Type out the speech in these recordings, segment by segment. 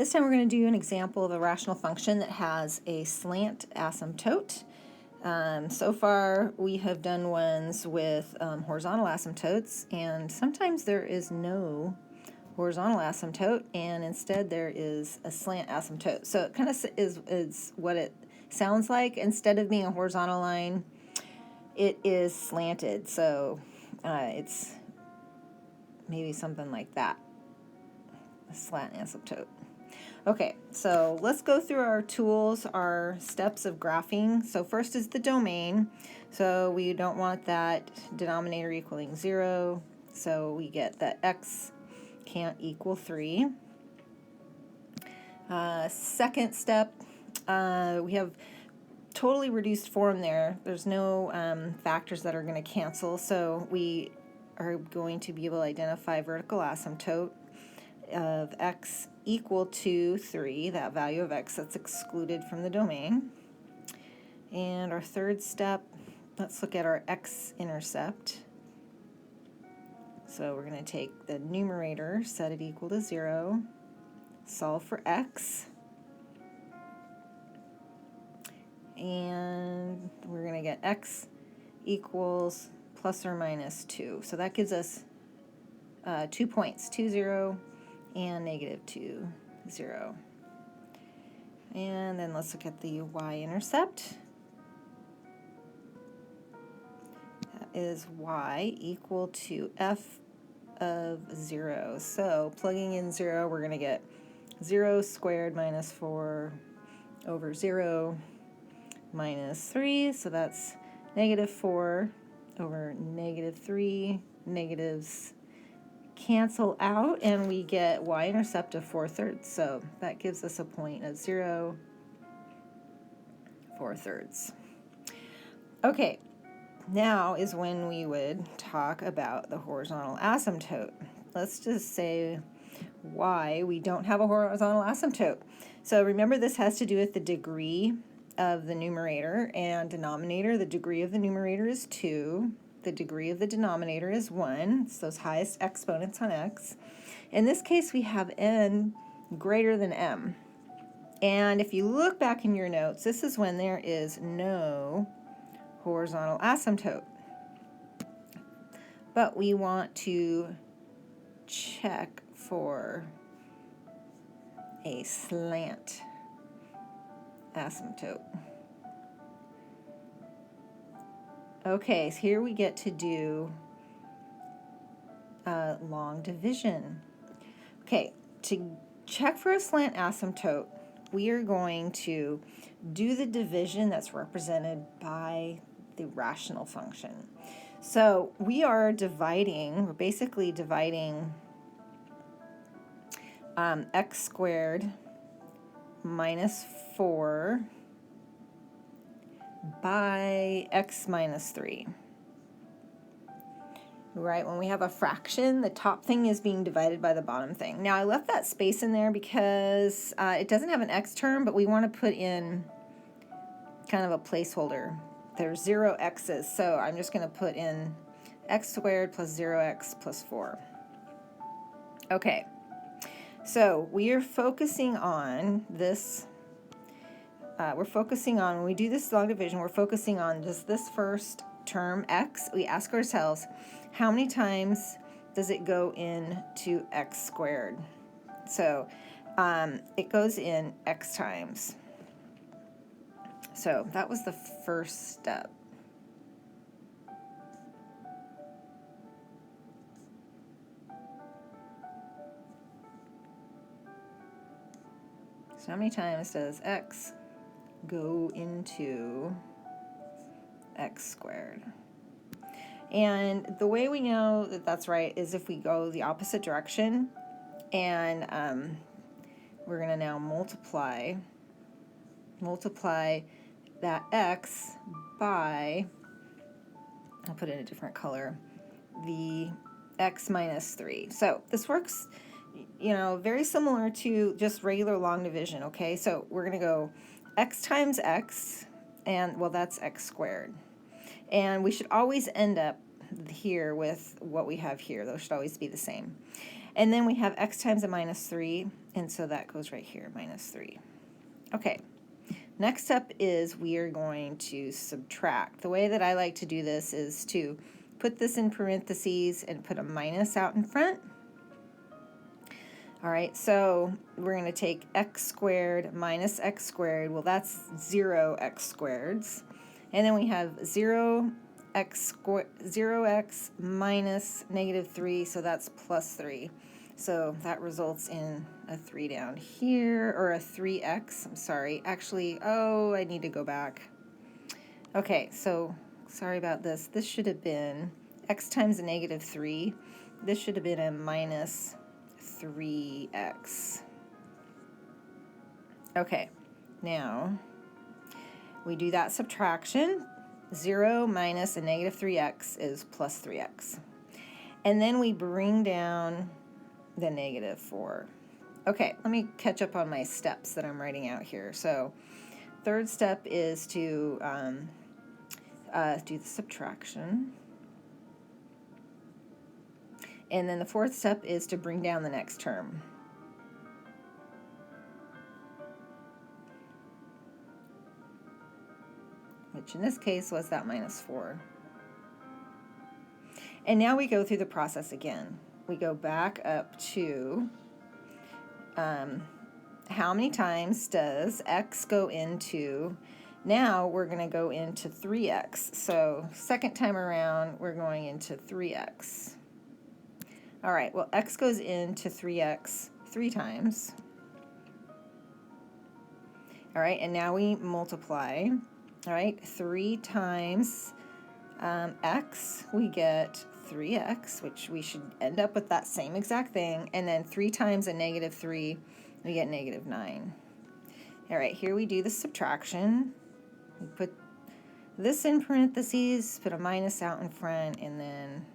This time we're going to do an example of a rational function that has a slant asymptote. So far we have done ones with horizontal asymptotes, and sometimes there is no horizontal asymptote and instead there is a slant asymptote. So it kind of is what it sounds like. Instead of being a horizontal line, it is slanted. So it's maybe something like that, a slant asymptote. Okay, so let's go through our tools, our steps of graphing. So first is the domain. So we don't want that denominator equaling 0. So we get that x can't equal 3. Second step, we have totally reduced form there. There's no factors that are going to cancel. So we are going to be able to identify vertical asymptote of x equal to 3, that value of x that's excluded from the domain. And our third step, let's look at our x-intercept. So we're going to take the numerator, set it equal to 0, solve for x, and we're going to get x equals plus or minus 2. So that gives us 2 points, 2, 0, and negative 2, 0. And then let's look at the y-intercept. That is y equal to f of 0. So plugging in 0, we're going to get 0 squared minus 4 over 0 minus 3. So that's negative 4 over negative 3. Negatives cancel out, and we get y-intercept of 4/3. So that gives us a point of 0, 4/3. Okay, now is when we would talk about the horizontal asymptote. Let's just say why we don't have a horizontal asymptote. So remember, this has to do with the degree of the numerator and denominator. The degree of the numerator is 2. The degree of the denominator is 1. It's those highest exponents on x. In this case, we have n greater than m. And if you look back in your notes, this is when there is no horizontal asymptote. But we want to check for a slant asymptote. Okay, so here we get to do long division. Okay, to check for a slant asymptote, we are going to do the division that's represented by the rational function. So we are dividing, we're basically dividing x squared minus 4 by x minus 3. Right, when we have a fraction, the top thing is being divided by the bottom thing. Now, I left that space in there because it doesn't have an x term, but we want to put in kind of a placeholder. There's 0 x's, so I'm just going to put in x squared plus 0x plus 4. Okay, so we are focusing on this. When we do this long division, we're focusing on just this first term, x. We ask ourselves, how many times does it go into x squared? So it goes in x times. So that was the first step. So how many times does x go into x squared? And the way we know that that's right is if we go the opposite direction, and we're going to now multiply that x by, I'll put it in a different color, the x minus 3. So this works, very similar to just regular long division, okay? So we're going to go x times x, and, well, that's x squared. And we should always end up here with what we have here. Those should always be the same. And then we have x times a minus 3, and so that goes right here, minus 3. Okay, next up is we are going to subtract. The way that I like to do this is to put this in parentheses and put a minus out in front. All right, so we're going to take x squared minus x squared. Well, that's 0x squareds. And then we have 0x minus negative 3, so that's plus 3. So that results in a 3 down here, or a 3x, I'm sorry. Actually, oh, I need to go back. Okay, so sorry about this. This should have been x times a negative 3. This should have been a minus 3x. Okay, now we do that subtraction. 0 minus a negative 3x is plus 3x. And then we bring down the negative 4. Okay, let me catch up on my steps that I'm writing out here. So third step is to do the subtraction. And then the fourth step is to bring down the next term. Which in this case was that minus 4. And now we go through the process again. We go back up to how many times does x go into, now we're going to go into 3x. So second time around, we're going into 3x. All right, well, x goes into 3x 3 times. All right, and now we multiply. All right, 3 times x, we get 3x, which we should end up with that same exact thing. And then 3 times a negative 3, we get negative 9. All right, here we do the subtraction. We put this in parentheses, put a minus out in front, and then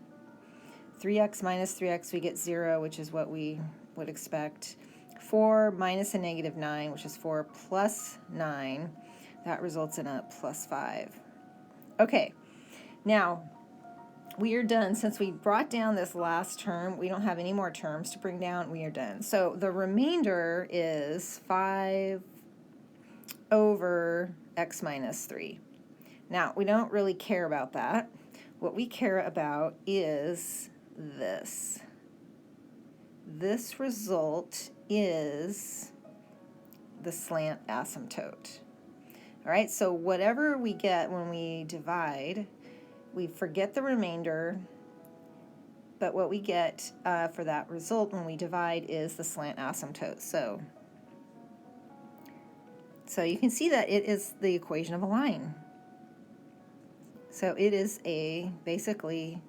3x minus 3x, we get 0, which is what we would expect. 4 minus a negative 9, which is 4 plus 9. That results in a plus 5. Okay, now we are done. Since we brought down this last term, we don't have any more terms to bring down. We are done. So the remainder is 5 over x minus 3. Now, we don't really care about that. What we care about is this. This result is the slant asymptote. All right, so whatever we get when we divide, we forget the remainder, but what we get for that result when we divide is the slant asymptote. So you can see that it is the equation of a line. So it is basically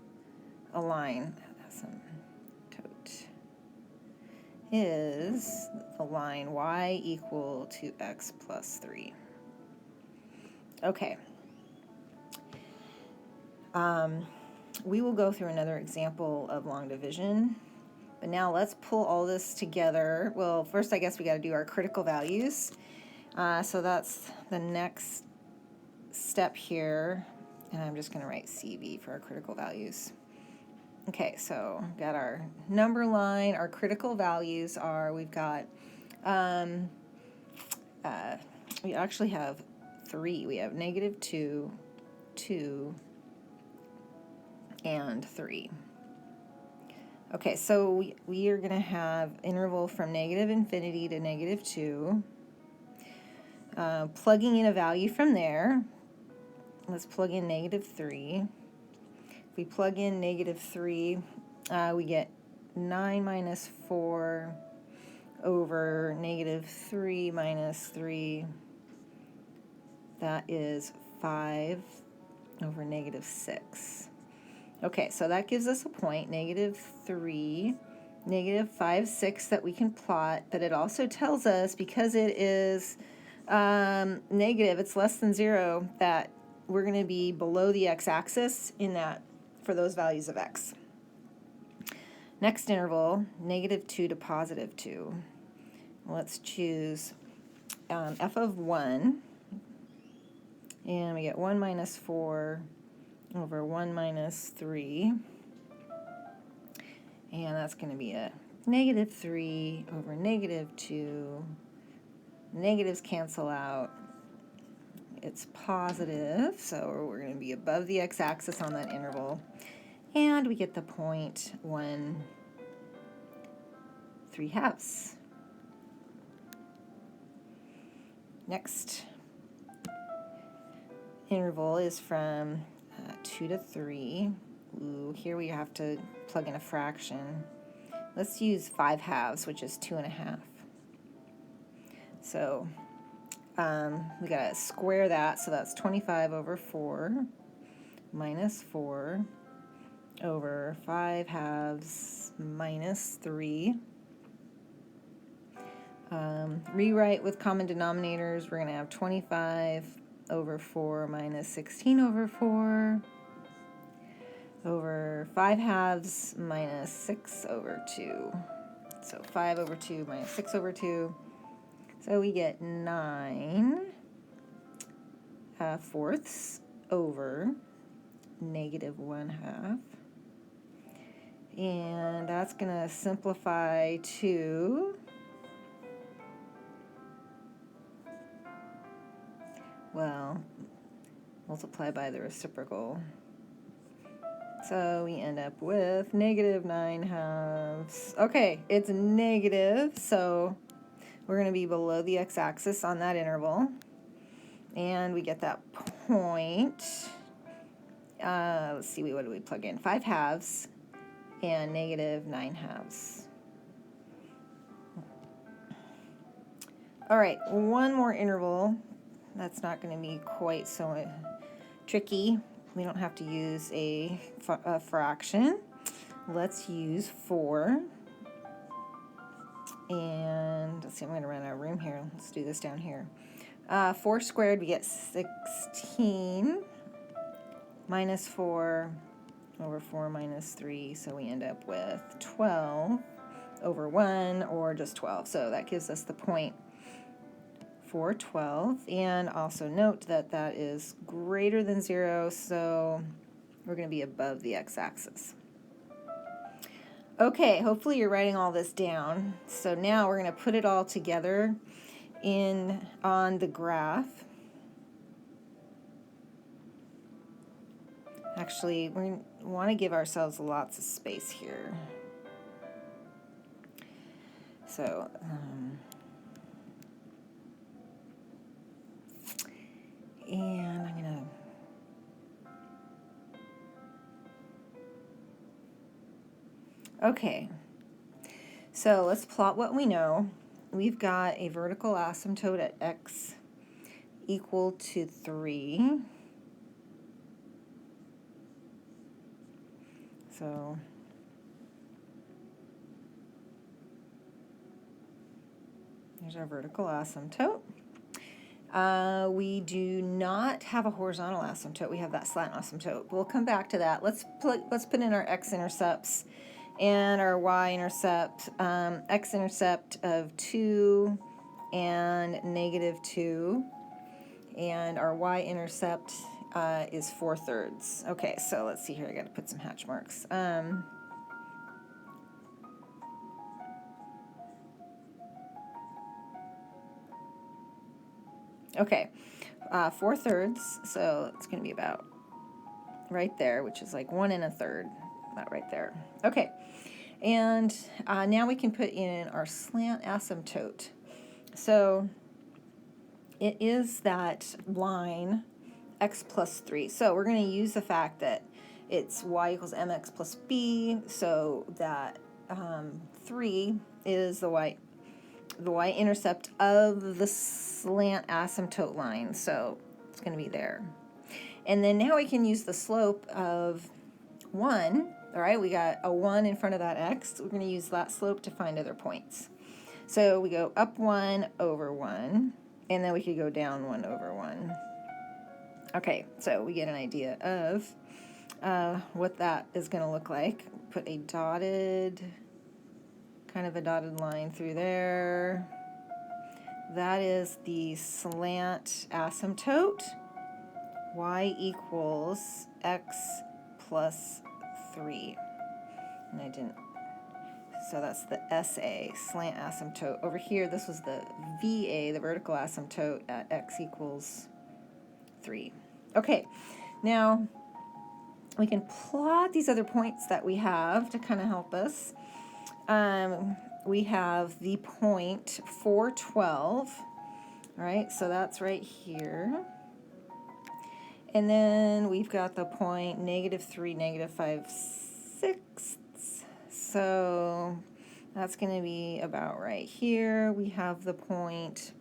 a line. Asymptote is the line y equal to x plus 3. Okay. We will go through another example of long division, but now let's pull all this together. Well, first I guess we got to do our critical values. So that's the next step here, and I'm just going to write CV for our critical values. Okay, so we've got our number line. Our critical values are, we've got, we actually have 3. We have negative 2, 2, and 3. Okay, so we are going to have interval from negative infinity to negative 2. Plugging in a value from there. Let's plug in negative 3. If we plug in negative 3, we get 9 minus 4 over negative 3 minus 3. That is 5 over negative 6. Okay, so that gives us a point, negative 3, negative 5, 6 that we can plot, but it also tells us, because it is negative, it's less than 0, that we're going to be below the x-axis in that for those values of x. Next interval, negative 2 to positive 2. Let's choose f of 1, and we get 1 minus 4 over 1 minus 3, and that's going to be a negative 3 over negative 2. Negatives cancel out. It's positive, so we're going to be above the x-axis on that interval. And we get the point 1 3/2. Next interval is from 2 to 3. Ooh, here we have to plug in a fraction. Let's use 5/2, which is 2.5. So we got to square that, so that's 25 over 4 minus 4 over 5/2 minus 3. Rewrite with common denominators. We're going to have 25 over 4 minus 16 over 4 over 5/2 minus 6 over 2. So 5 over 2 minus 6 over 2. So we get 9/4 over negative 1/2. And that's going to simplify to, well, multiply by the reciprocal. So we end up with negative 9/2. Okay, it's negative, so we're going to be below the x-axis on that interval. And we get that point. Let's see, what do we plug in? 5/2 and negative 9/2. All right, one more interval. That's not going to be quite so tricky. We don't have to use a fraction. Let's use 4. And let's see, I'm going to run out of room here. Let's do this down here. 4 squared, we get 16 minus 4 over 4 minus 3. So we end up with 12 over 1, or just 12. So that gives us the point 4/12. And also note that that is greater than 0, so we're going to be above the x-axis. Okay, hopefully you're writing all this down. So now we're going to put it all together on the graph. Actually, we want to give ourselves lots of space here. So and I'm going to... Okay, so let's plot what we know. We've got a vertical asymptote at x equal to 3. So there's our vertical asymptote. We do not have a horizontal asymptote. We have that slant asymptote. We'll come back to that. Let's put in our x-intercepts and our y-intercept. X-intercept of 2 and negative 2. And our y-intercept is 4/3. Okay, so let's see here. I got to put some hatch marks. Okay, 4/3, so it's going to be about right there, which is like 1 1/3, about right there. Okay, and now we can put in our slant asymptote. So it is that line x plus 3. So we're going to use the fact that it's y equals mx plus b, so that 3 is the y-intercept of the slant asymptote line, so it's going to be there. And then now we can use the slope of 1. All right, we got a 1 in front of that x. We're going to use that slope to find other points. So we go up 1 over 1, and then we could go down 1 over 1. Okay, so we get an idea of what that is going to look like. Put a dotted line through there. That is the slant asymptote. Y equals x plus 3. And I didn't So that's the SA, slant asymptote. Over here, this was the VA, the vertical asymptote at x equals 3. Okay, now we can plot these other points that we have to kind of help us. We have the point 412, all right, so that's right here. And then we've got the point -3, -5/6. So that's going to be about right here. We have the point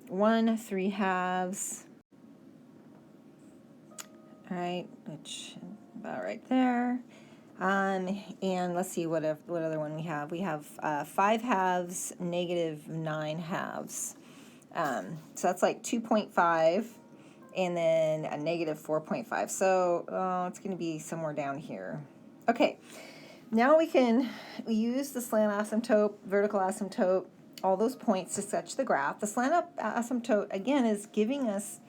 1 3/2. All right, which is about right there. And let's see what other one we have. We have 5/2, -9/2. So that's like 2.5. And then a -4.5. So it's going to be somewhere down here. Okay, now we use the slant asymptote, vertical asymptote, all those points to sketch the graph. The slant asymptote, again, is giving us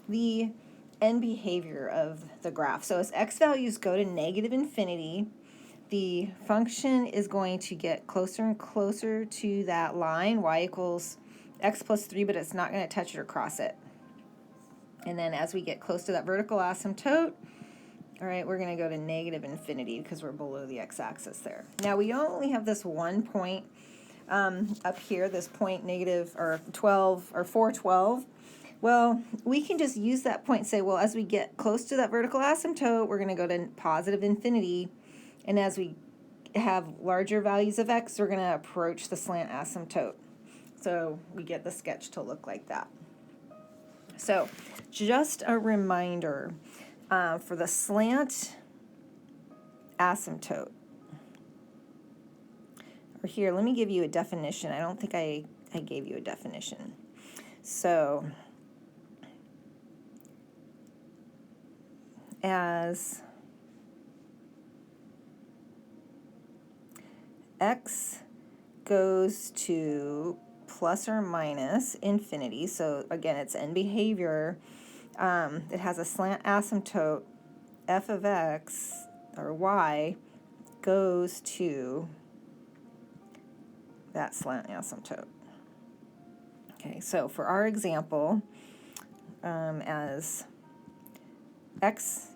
the end behavior of the graph. So as x values go to -infinity, the function is going to get closer and closer to that line, y equals x plus 3, but it's not going to touch it or cross it. And then as we get close to that vertical asymptote, all right, we're going to go to -infinity because we're below the x-axis there. Now we only have this one point up here, this point -412. Well, we can just use that point and say, well, as we get close to that vertical asymptote, we're going to go to +infinity. And as we have larger values of x, we're going to approach the slant asymptote. So we get the sketch to look like that. So just a reminder for the slant asymptote. Or here, let me give you a definition. I don't think I gave you a definition. So as x goes to ±infinity, so again, it's end behavior, it has a slant asymptote, f of x, or y, goes to that slant asymptote. Okay, so for our example, as x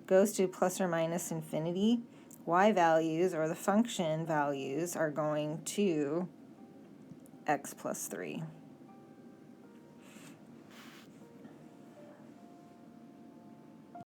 goes to ±infinity, y values, or the function values, are going to x plus 3.